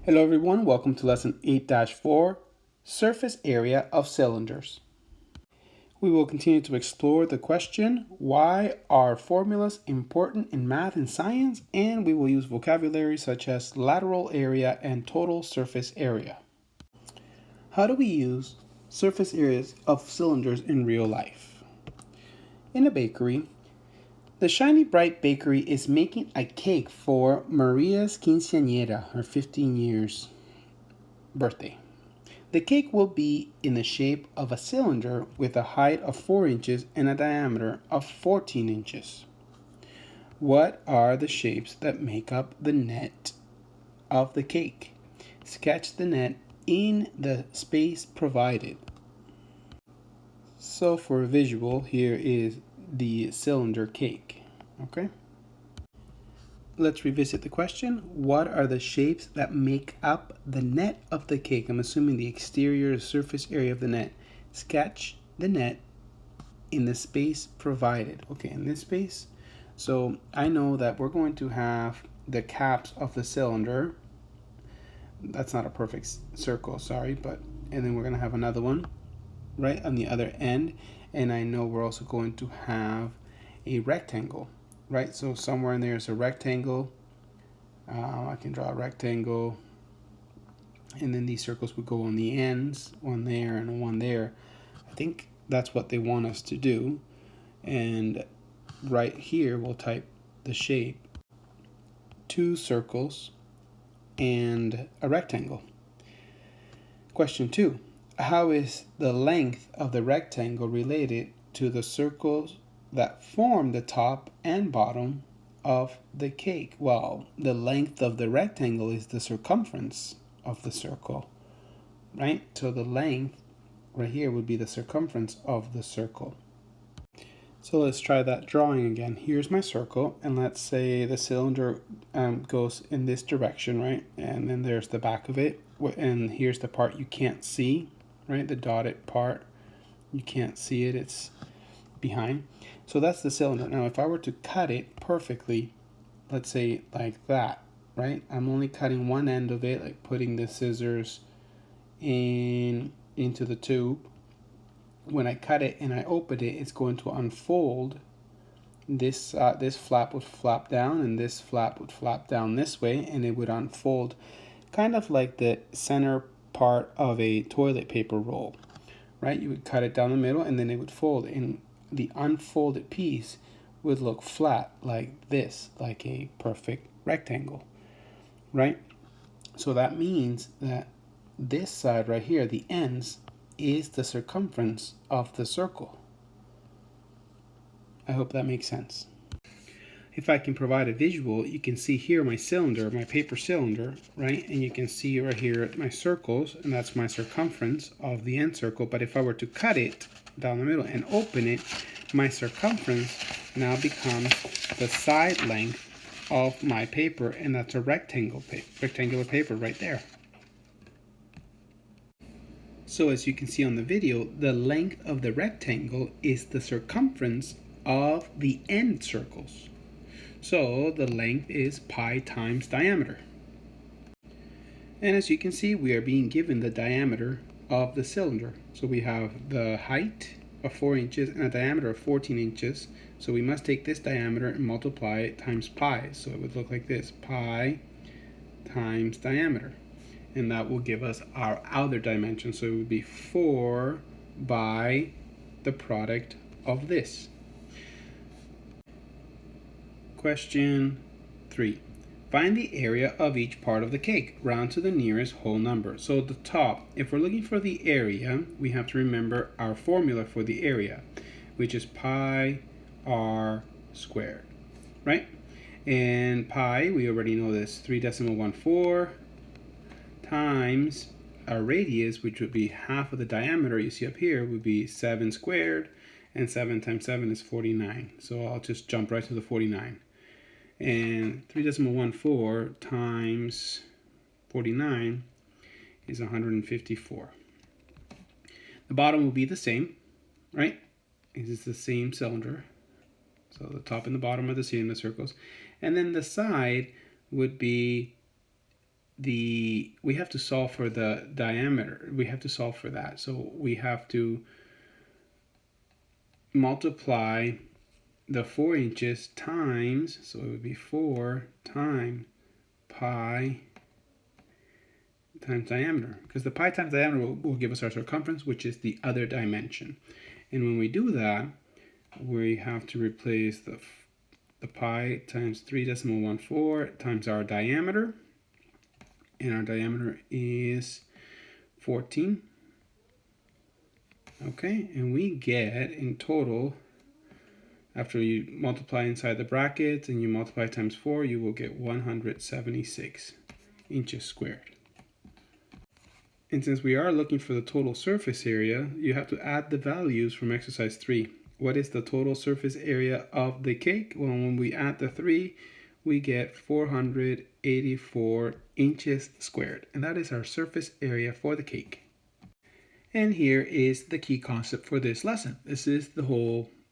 Hello everyone, welcome to lesson 8-4, surface area of cylinders. We will continue to explore the question, why are formulas important in math and science? And we will use vocabulary such as lateral area and total surface area. How do we use surface areas of cylinders in real life? In a bakery, the shiny bright bakery is making a cake for Maria's quinceañera, her 15 years birthday. The cake will be in the shape of a cylinder with a height of 4 inches and a diameter of 14 inches. What are the shapes that make up the net of the cake? Sketch the net in the space provided. So for a visual, here is the cylinder cake. Okay? Let's revisit the question. What are the shapes that make up the net of the cake? I'm assuming the exterior surface area of the net. Sketch the net in the space provided. Okay, in this space. So I know that we're going to have the caps of the cylinder. That's not a perfect circle, sorry, and then we're going to have another one right on the other end. And I know we're also going to have a rectangle. Right, so somewhere in there is a rectangle. I can draw a rectangle, and then these circles would go on the ends, one there and one there. I think that's what they want us to do. And right here, we'll type the shape, 2 circles and a rectangle. Question 2, how is the length of the rectangle related to the circles that form the top and bottom of the cake? Well, the length of the rectangle is the circumference of the circle, right? So the length right here would be the circumference of the circle. So let's try that drawing again. Here's my circle, and let's say the cylinder goes in this direction, right? And then there's the back of it, and here's the part you can't see, right? The dotted part, you can't see it, it's behind. So that's the cylinder. Now if I were to cut it perfectly, let's say like that, right? I'm only cutting one end of it, like putting the scissors into the tube. When I cut it and I open it, it's going to unfold. This flap would flap down, and this flap would flap down this way, and it would unfold kind of like the center part of a toilet paper roll, right? You would cut it down the middle, and then it would fold, and the unfolded piece would look flat like this, like a perfect rectangle, right? So that means that this side right here, the ends, is the circumference of the circle. I hope that makes sense. If I can provide a visual, you can see here my cylinder, my paper cylinder, right? And you can see right here my circles, and that's my circumference of the end circle. But if I were to cut it down the middle and open it, my circumference now becomes the side length of my paper, and that's a rectangular paper right there. So as you can see on the video, the length of the rectangle is the circumference of the end circles. So the length is pi times diameter. And as you can see, we are being given the diameter of the cylinder. So we have the height of 4 inches and a diameter of 14 inches. So we must take this diameter and multiply it times pi. So it would look like this, pi times diameter. And that will give us our outer dimension. So it would be 4 by the product of this. Question 3. Find the area of each part of the cake. Round to the nearest whole number. So the top, if we're looking for the area, we have to remember our formula for the area, which is pi r squared, right? And pi, we already know this, 3.14 times our radius, which would be half of the diameter you see up here, would be 7 squared, and 7 times 7 is 49. So I'll just jump right to the 49. And 3.14 times 49 is 154. The bottom will be the same, right? It is the same cylinder. So the top and the bottom are the same, the circles. And then the side would be we have to solve for the diameter. We have to solve for that. So we have to multiply the 4 inches times, so it would be 4 times pi times diameter, because the pi times diameter will give us our circumference, which is the other dimension. And when we do that, we have to replace the pi times 3.14 times our diameter, and our diameter is 14. Okay, and we get in total, after you multiply inside the brackets and you multiply times 4, you will get 176 inches squared. And since we are looking for the total surface area, you have to add the values from exercise 3. What is the total surface area of the cake? Well, when we add the 3, we get 484 inches squared. And that is our surface area for the cake. And here is the key concept for this lesson. This is the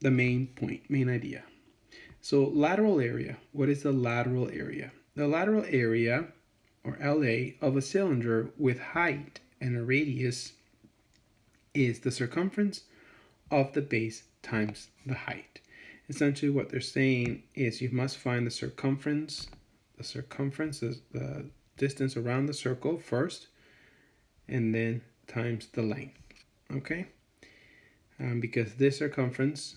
main point, main idea. So lateral area, what is the lateral area? The lateral area, or LA, of a cylinder with height and a radius is the circumference of the base times the height. Essentially what they're saying is you must find the circumference is the distance around the circle first, and then times the length, okay? Because this circumference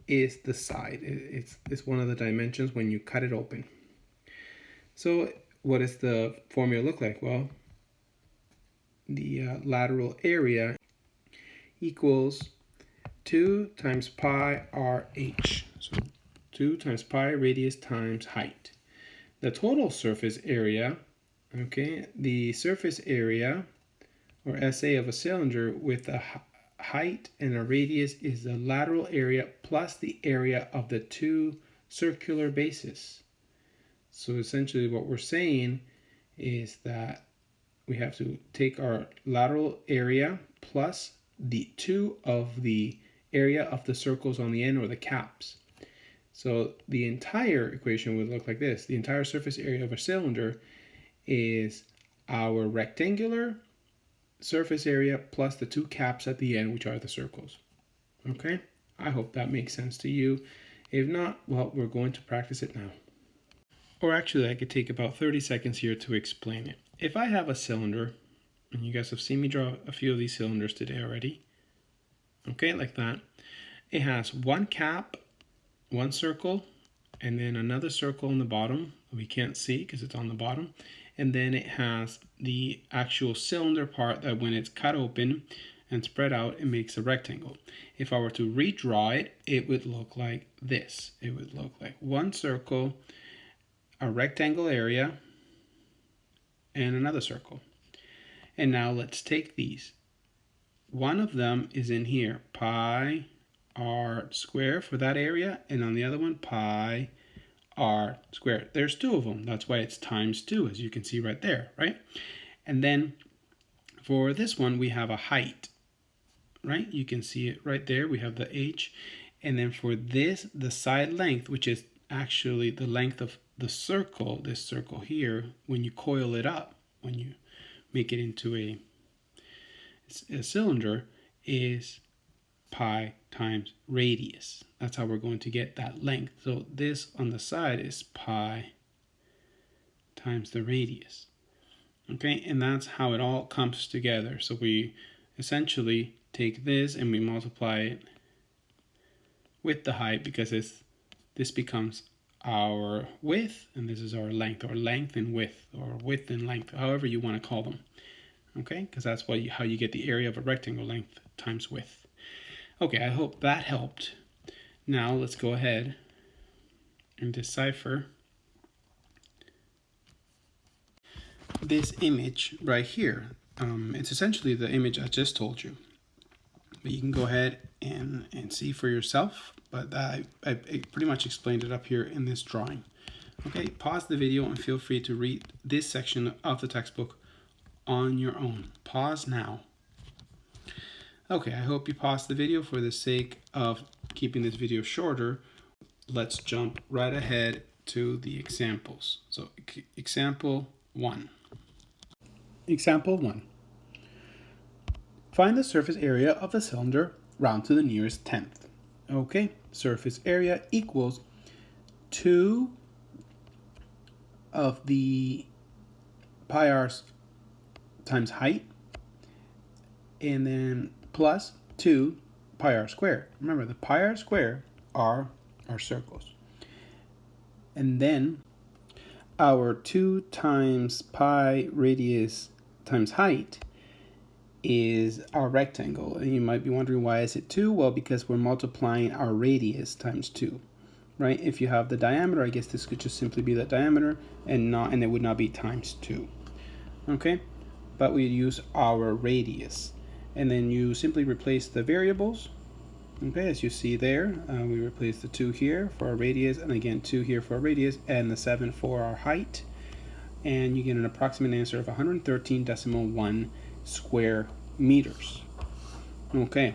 is the side. It's one of the dimensions when you cut it open. So what does the formula look like? Well, the lateral area equals 2 times pi RH. So 2 times pi radius times height. The total surface area, okay, the surface area, or SA, of a cylinder with a height and a radius is the lateral area plus the area of the two circular bases. So essentially what we're saying is that we have to take our lateral area plus the 2 of the area of the circles on the end, or the caps. So the entire equation would look like this. The entire surface area of a cylinder is our rectangular surface area plus the 2 caps at the end, which are the circles. Okay, I hope that makes sense to you. If not, well, we're going to practice it now. Or actually, I could take about 30 seconds here to explain it. If I have a cylinder, and you guys have seen me draw a few of these cylinders today already, okay, like that. It has one cap, one circle, and then another circle on the bottom. We can't see because it's on the bottom. And then it has the actual cylinder part that when it's cut open and spread out, it makes a rectangle. If I were to redraw it, it would look like this. It would look like one circle, a rectangle area, and another circle. And now let's take these. One of them is in here, pi r squared for that area, and on the other one, pi r squared. There's 2 of them. That's why it's times 2, as you can see right there, right? And then for this one, we have a height, right? You can see it right there. We have the h. And then for this, the side length, which is actually the length of the circle, this circle here, when you coil it up, when you make it into a cylinder, is pi times radius. That's how we're going to get that length. So this on the side is pi times the radius. Okay, and that's how it all comes together. So we essentially take this and we multiply it with the height, because this becomes our width and this is our length, or length and width, or width and length, however you want to call them. Okay, because that's how you get the area of a rectangle, length times width. Okay, I hope that helped. Now let's go ahead and decipher this image right here. It's essentially the image I just told you. But you can go ahead and see for yourself. But I pretty much explained it up here in this drawing. Okay, pause the video and feel free to read this section of the textbook on your own. Pause now. Okay, I hope you paused the video. For the sake of keeping this video shorter, let's jump right ahead to the examples. So example 1. Example 1. Find the surface area of the cylinder round to the nearest tenth. Okay, surface area equals 2 of the pi r times height, and then plus 2 pi r squared. Remember, the pi r squared are our circles. And then our 2 times pi radius times height is our rectangle. And you might be wondering, why is it 2? Well, because we're multiplying our radius times 2. Right? If you have the diameter, I guess this could just simply be the diameter and it would not be times 2. Okay? But we use our radius. And then you simply replace the variables. Okay, as you see there, we replace the 2 here for our radius, and again 2 here for our radius, and the 7 for our height. And you get an approximate answer of 113.1 square meters. Okay,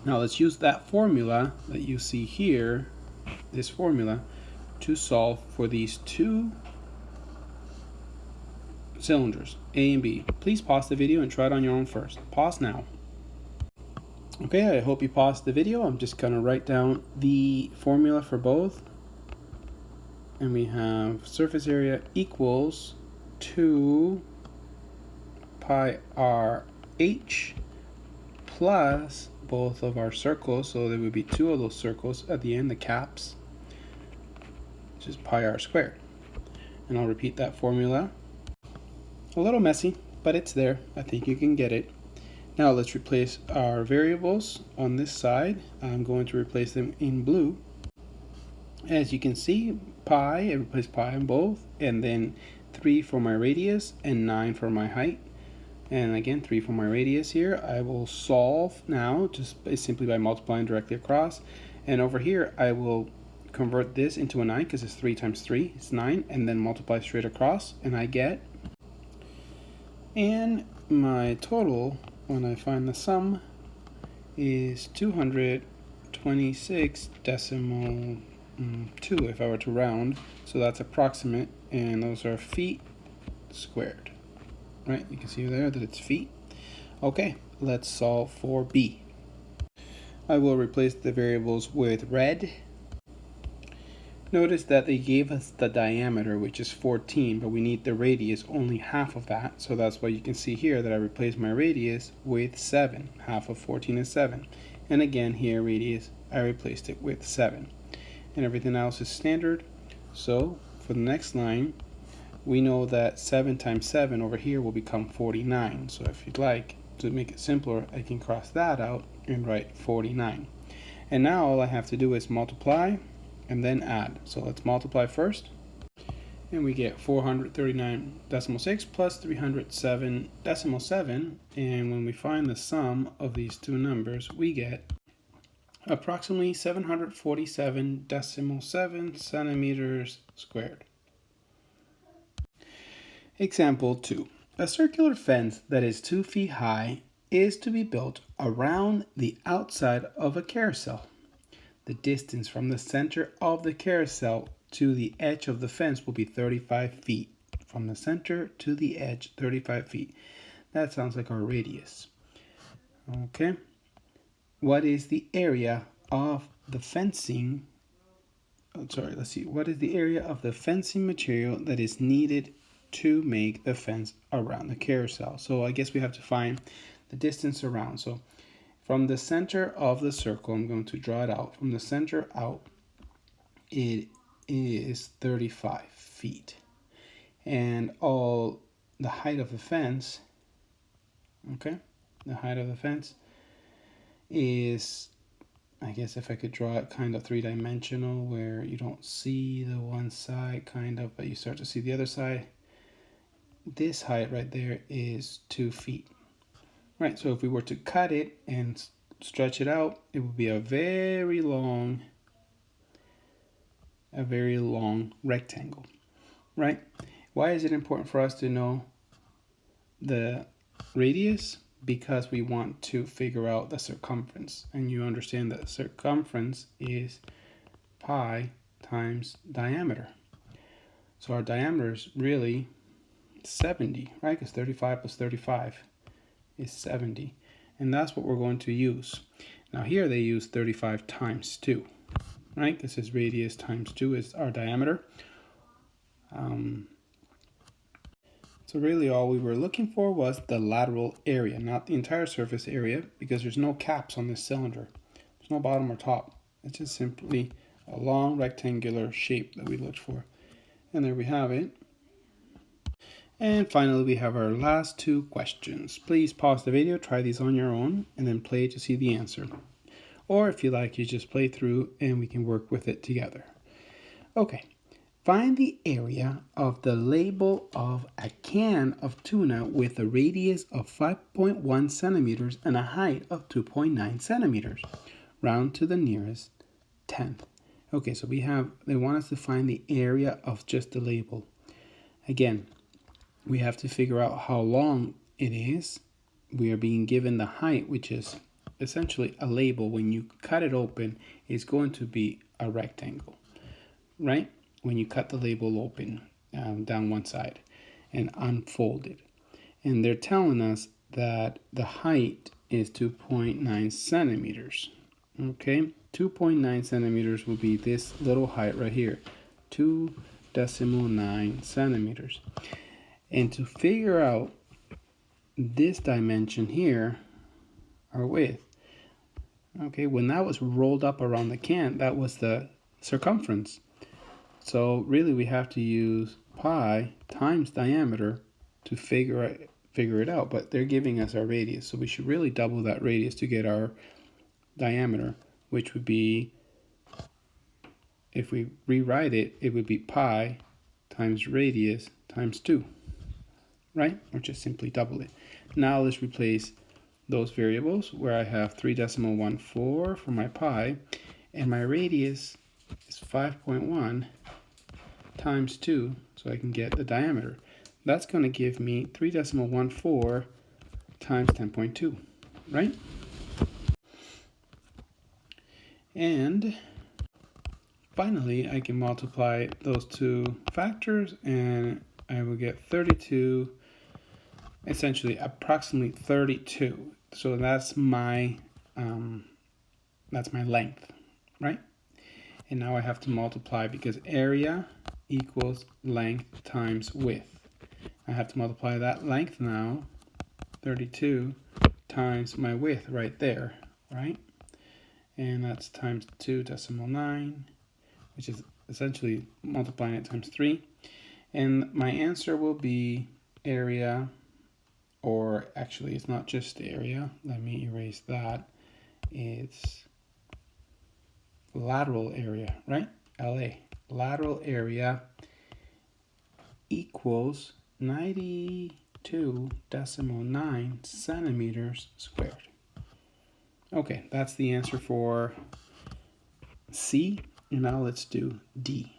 now let's use that formula that you see here, this formula, to solve for these 2 cylinders, A and B. Please pause the video and try it on your own first. Pause now. Okay, I hope you paused the video. I'm just going to write down the formula for both. And we have surface area equals 2 pi r h plus both of our circles. So there would be 2 of those circles at the end, the caps, which is pi r squared. And I'll repeat that formula. A little messy, but it's there. I think you can get it. Now let's replace our variables on this side. I'm going to replace them in blue. As you can see, pi, I replace pi in both, and then 3 for my radius and 9 for my height. And again, 3 for my radius here. I will solve now just simply by multiplying directly across. And over here, I will convert this into a 9 because it's 3 times 3, it's 9, and then multiply straight across, and I get. And my total, when I find the sum, is 226.2 if I were to round. So that's approximate, and those are feet squared. Right, you can see there that it's feet. Okay, let's solve for B. I will replace the variables with red. Notice that they gave us the diameter, which is 14, but we need the radius, only half of that. So that's why you can see here that I replaced my radius with 7. Half of 14 is 7. And again, here radius, I replaced it with 7. And everything else is standard. So for the next line, we know that 7 times 7 over here will become 49. So if you'd like to make it simpler, I can cross that out and write 49. And now all I have to do is multiply and then add. So let's multiply first, and we get 439.6 plus 307.7, and when we find the sum of these two numbers, we get approximately 747.7 centimeters squared. Example 2. A circular fence that is 2 feet high is to be built around the outside of a carousel. The distance from the center of the carousel to the edge of the fence will be 35 feet. From the center to the edge, 35 feet. That sounds like our radius. Okay. What is the area of the fencing? Let's see. What is the area of the fencing material that is needed to make the fence around the carousel? So I guess we have to find the distance around. So from the center of the circle, I'm going to draw it out. From the center out, it is 35 feet. And all the height of the fence, okay, the height of the fence is, I guess if I could draw it kind of 3-dimensional, where you don't see the one side kind of, but you start to see the other side. This height right there is 2 feet. Right, so if we were to cut it and stretch it out, it would be a very long rectangle, right? Why is it important for us to know the radius? Because we want to figure out the circumference, and you understand that circumference is pi times diameter. So our diameter is really 70, right? Because 35 plus 35 is 70. And that's what we're going to use. Now here they use 35 times 2, right? This is radius times 2 is our diameter. So really all we were looking for was the lateral area, not the entire surface area, because there's no caps on this cylinder. There's no bottom or top. It's just simply a long rectangular shape that we looked for. And there we have it. And finally, we have our last two questions. Please pause the video, try these on your own, and then play to see the answer. Or if you like, you just play through and we can work with it together. Okay. Find the area of the label of a can of tuna with a radius of 5.1 centimeters and a height of 2.9 centimeters. Round to the nearest tenth. Okay, so they want us to find the area of just the label. Again, we have to figure out how long it is. We are being given the height, which is essentially a label. When you cut it open, it's going to be a rectangle, right? When you cut the label open down one side and unfold it. And they're telling us that the height is 2.9 centimeters. Okay, 2.9 centimeters will be this little height right here, 2.9 centimeters. And to figure out this dimension here, our width, okay, when that was rolled up around the can, that was the circumference. So really we have to use pi times diameter to figure it out, but they're giving us our radius, so we should really double that radius to get our diameter, which would be, if we rewrite it, it would be pi times radius times 2, right? Or just simply double it. Now let's replace those variables where I have 3.14 for my pi, and my radius is 5.1 times 2, so I can get the diameter. That's going to give me 3.14 times 10.2, right? And finally, I can multiply those two factors and I will get 32, essentially approximately 32. So that's my length, right? And now I have to multiply because area equals length times width. I have to multiply that length now, 32, times my width right there, right? And that's times 2.9, which is essentially multiplying it times 3. And my answer will be area, or actually it's not just area. Let me erase that. It's lateral area, right? LA. Lateral area equals 92.9 centimeters squared. Okay, that's the answer for C. And now let's do D.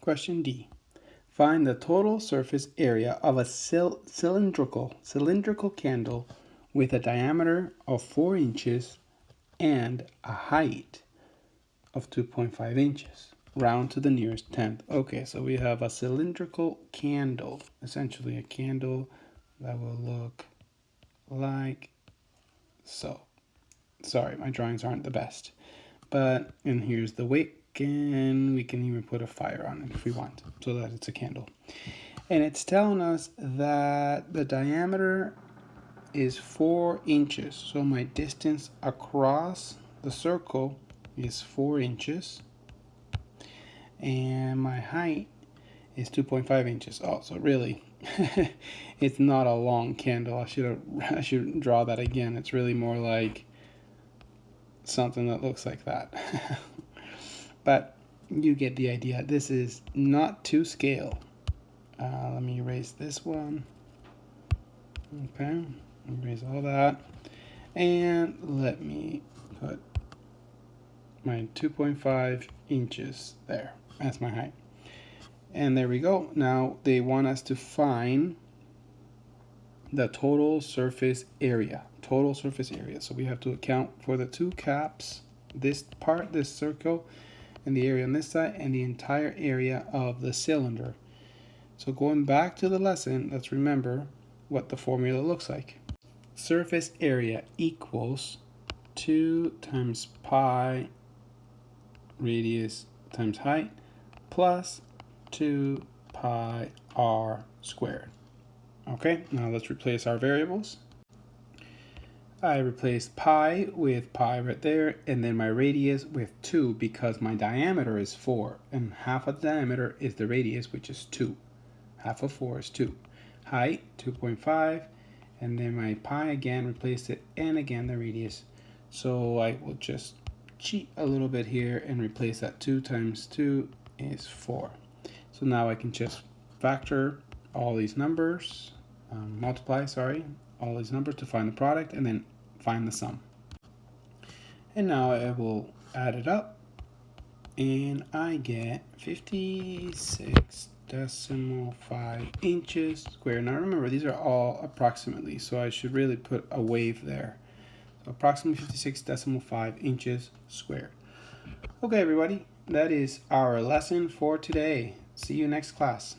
Question D. Find the total surface area of a cylindrical candle with a diameter of 4 inches and a height of 2.5 inches. Round to the nearest tenth. Okay, so we have a cylindrical candle, essentially a candle that will look like so. Sorry, my drawings aren't the best. And here's the wick, and we can even put a fire on it if we want, so that it's a candle. And it's telling us that the diameter is 4 inches. So my distance across the circle is 4 inches. And my height is 2.5 inches. Oh, so really, it's not a long candle. I should draw that again. It's really more like something that looks like that. But you get the idea. This is not to scale. Let me erase this one. Okay, erase all that. And let me put my 2.5 inches there. That's my height. And there we go. Now they want us to find the total surface area. Total surface area. So we have to account for the two caps, this part, this circle, and the area on this side, and the entire area of the cylinder. So going back to the lesson, let's remember what the formula looks like. Surface area equals 2 times pi radius times height plus 2 pi r squared. Okay, now let's replace our variables. I replaced pi with pi right there, and then my radius with 2 because my diameter is 4, and half of the diameter is the radius, which is 2. Half of 4 is 2. Height, 2.5, and then my pi again, replaced it, and again the radius. So I will just cheat a little bit here and replace that. 2 times 2 is 4. So now I can just factor all these numbers, multiply all these numbers to find the product, and then find the sum. And now I will add it up, and I get 56.5 inches squared. Now remember, these are all approximately, so I should really put a wave there. So approximately 56.5 inches squared. Okay, everybody, that is our lesson for today. See you next class.